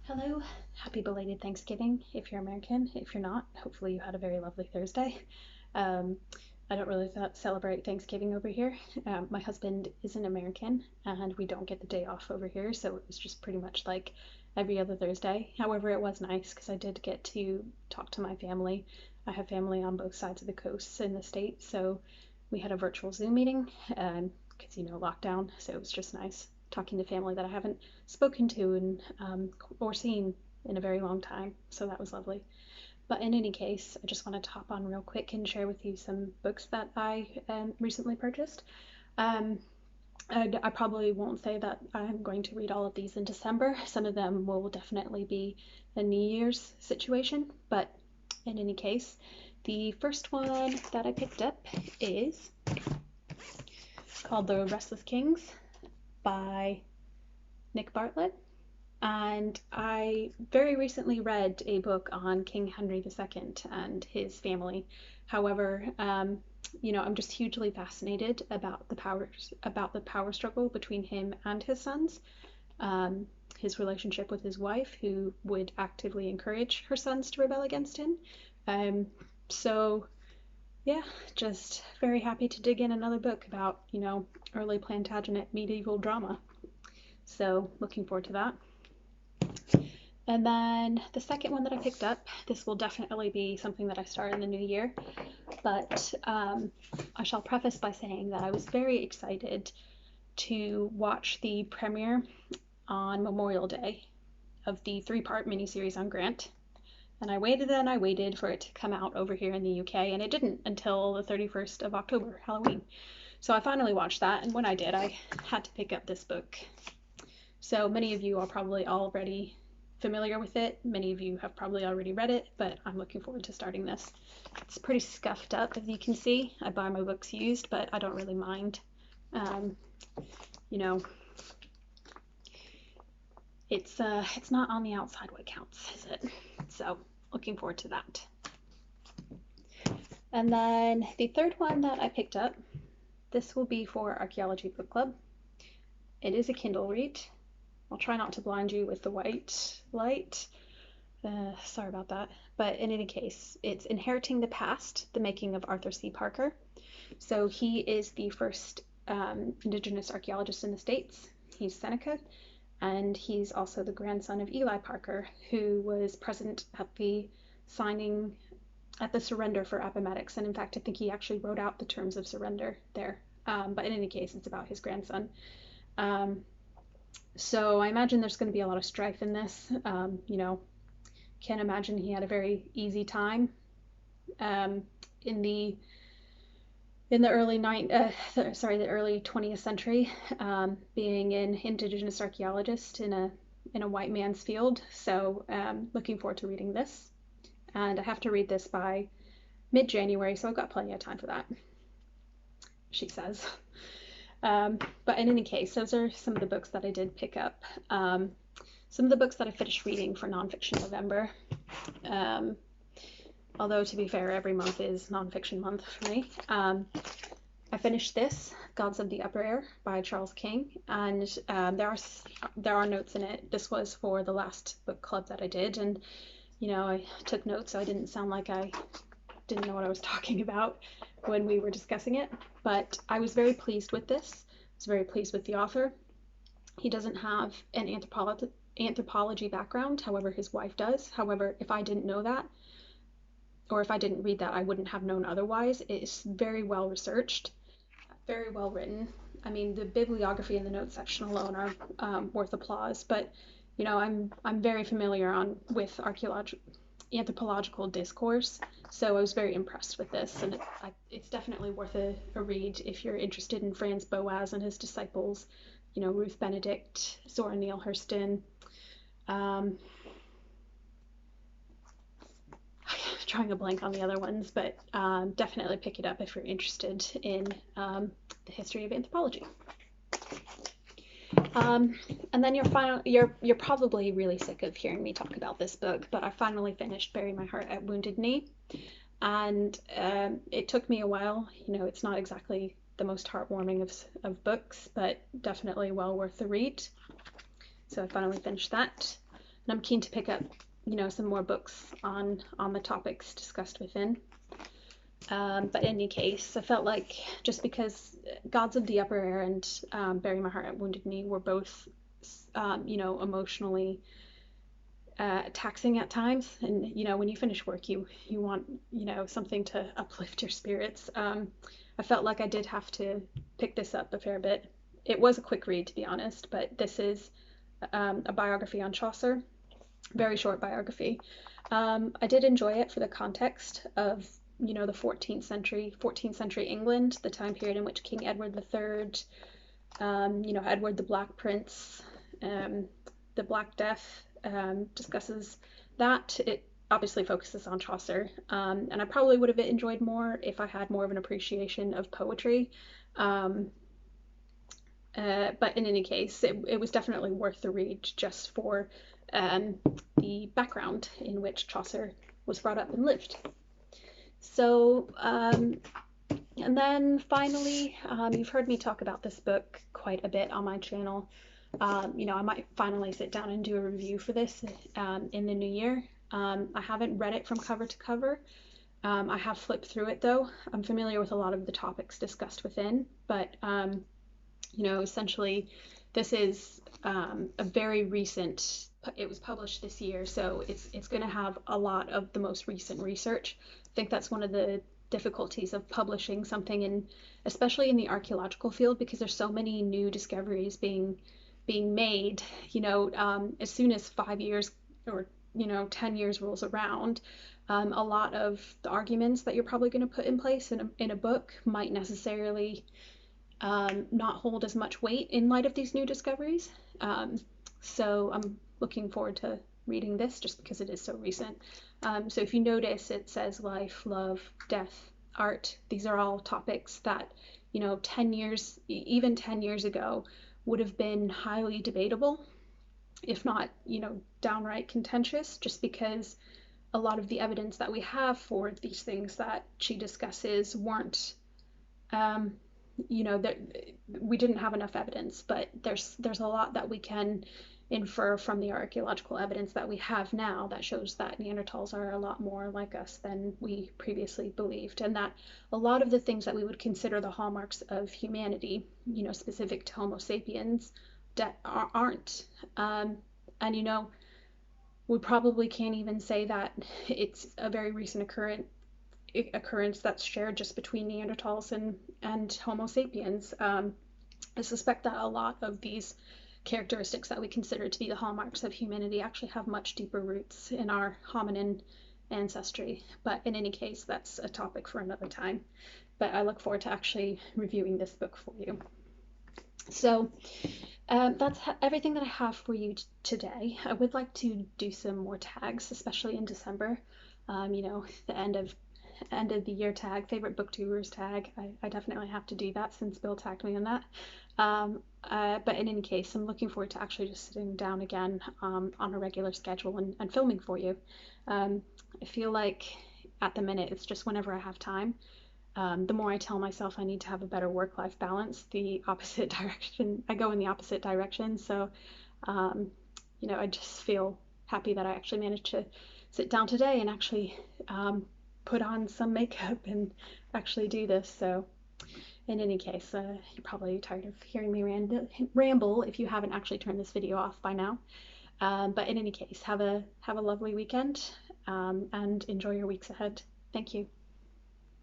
Hello, happy belated Thanksgiving if you're American. If you're not, hopefully you had a very lovely Thursday. Um, I don't really celebrate Thanksgiving over here. My husband isn't American and we don't get the day off over here, so it was just pretty much like every other Thursday. However, it was nice because I did get to talk to my family. I have family on both sides of the coast in the States, so we had a virtual Zoom meeting because, lockdown, so it was just nice talking to family that I haven't spoken to and or seen in a very long time. So that was lovely. But in any case, I just wanted to hop on real quick and share with you some books that I recently purchased. Um, I probably won't say that I'm going to read all of these in December. Some of them will definitely be a New Year's situation. But in any case, the first one that I picked up is called The Restless Kings by Nick Bartlett. And I very recently read a book on King Henry II and his family. However, I'm just hugely fascinated about the power struggle between him and his sons. Um, his relationship with his wife, who would actively encourage her sons to rebel against him. Um, so yeah, just very happy to dig in another book about, early Plantagenet medieval drama. So looking forward to that. And then the second one that I picked up, this will definitely be something that I start in the new year, but I shall preface by saying that I was very excited to watch the premiere on Memorial Day of the three-part miniseries on Grant. And I waited and I waited for it to come out over here in the UK, and it didn't until the 31st of October, Halloween. So I finally watched that, and when I did, I had to pick up this book. So many of you are probably already familiar with it. Many of you have probably already read it, but I'm looking forward to starting this. It's pretty scuffed up, as you can see. I buy my books used, but I don't really mind. You know, it's not on the outside what counts, is it? So looking forward to that. And then the third one that I picked up, this will be for Archaeology Book Club. It is a Kindle read. I'll try not to blind you with the white light. Sorry about that. But in any case, it's Inheriting the Past, The Making of Arthur C. Parker. So he is the first Indigenous archaeologist in the States. He's Seneca, and he's also the grandson of Ely Parker, who was present at the signing, at the surrender for Appomattox. And in fact, I think he actually wrote out the terms of surrender there. But in any case, it's about his grandson. So I imagine there's going to be a lot of strife in this. Can't imagine he had a very easy time in the early the early 20th century, being an indigenous archaeologist in a white man's field. So looking forward to reading this, and I have to read this by mid-January, so I've got plenty of time for that, she says. But in any case, those are some of the books that I did pick up. Some of the books that I finished reading for Nonfiction November. Although, to be fair, every month is nonfiction month for me. I finished this, Gods of the Upper Air by Charles King, and there are notes in it. This was for the last book club that I did, and I took notes so I didn't sound like I didn't know what I was talking about when we were discussing it. But I was very pleased with this. I was very pleased with the author. He doesn't have an anthropology background, however his wife does. However, if I didn't know that, or if I didn't read that, I wouldn't have known otherwise. It's very well researched, very well written. I mean, the bibliography in the notes section alone are worth applause. But I'm very familiar with anthropological discourse, so I was very impressed with this, and it's definitely worth a read if you're interested in Franz Boas and his disciples. Ruth Benedict, Zora Neale Hurston. Drawing a blank on the other ones, but definitely pick it up if you're interested in the history of anthropology. And then you're probably really sick of hearing me talk about this book, but I finally finished Bury My Heart at Wounded Knee, and it took me a while. It's not exactly the most heartwarming of books, but definitely well worth the read. So I finally finished that. I'm keen to pick up, some more books on the topics discussed within. But in any case, I felt like just because Gods of the Upper Air and Bury My Heart at Wounded Knee were both, emotionally taxing at times, and when you finish work, you want something to uplift your spirits. I felt like I did have to pick this up a fair bit. It was a quick read, to be honest, but this is a biography on Chaucer, very short biography. I did enjoy it for the context of the 14th century England, the time period in which King Edward III, Edward the Black Prince, um, the Black Death, discusses that. It obviously focuses on Chaucer, and I probably would have enjoyed more if I had more of an appreciation of poetry. Um, but in any case, it was definitely worth the read just for um, the background in which Chaucer was brought up and lived. So, and then finally, you've heard me talk about this book quite a bit on my channel. I might finally sit down and do a review for this in the new year. I haven't read it from cover to cover. I have flipped through it though. I'm familiar with a lot of the topics discussed within, but essentially this is a very recent, it was published this year, so it's going to have a lot of the most recent research. I think that's one of the difficulties of publishing something in, especially in the archaeological field, because there's so many new discoveries being made. As soon as 5 years or 10 years rolls around, a lot of the arguments that you're probably going to put in place in a book might necessarily not hold as much weight in light of these new discoveries. So I'm looking forward to reading this just because it is so recent. So if you notice, it says life, love, death, art. These are all topics that, 10 years, even 10 years ago, would have been highly debatable, if not, downright contentious, just because a lot of the evidence that we have for these things that she discusses weren't, that we didn't have enough evidence, but there's a lot that we can infer from the archaeological evidence that we have now that shows that Neanderthals are a lot more like us than we previously believed, and that a lot of the things that we would consider the hallmarks of humanity, specific to Homo sapiens, aren't. And we probably can't even say that it's a very recent occurrence that's shared just between Neanderthals and Homo sapiens. I suspect that a lot of these characteristics that we consider to be the hallmarks of humanity actually have much deeper roots in our hominin ancestry. But in any case, that's a topic for another time. But I look forward to actually reviewing this book for you. So that's everything that I have for you today. I would like to do some more tags, especially in December. The end of the year tag, favorite booktubers tag. I definitely have to do that since Bill tagged me on that. But in any case, I'm looking forward to actually just sitting down again on a regular schedule and filming for you. I feel like at the minute it's just whenever I have time. The more I tell myself I need to have a better work-life balance, the opposite direction, I go in the opposite direction. So, I just feel happy that I actually managed to sit down today and actually put on some makeup and actually do this. So in any case, you're probably tired of hearing me ramble if you haven't actually turned this video off by now. But in any case, have a lovely weekend and enjoy your weeks ahead. Thank you.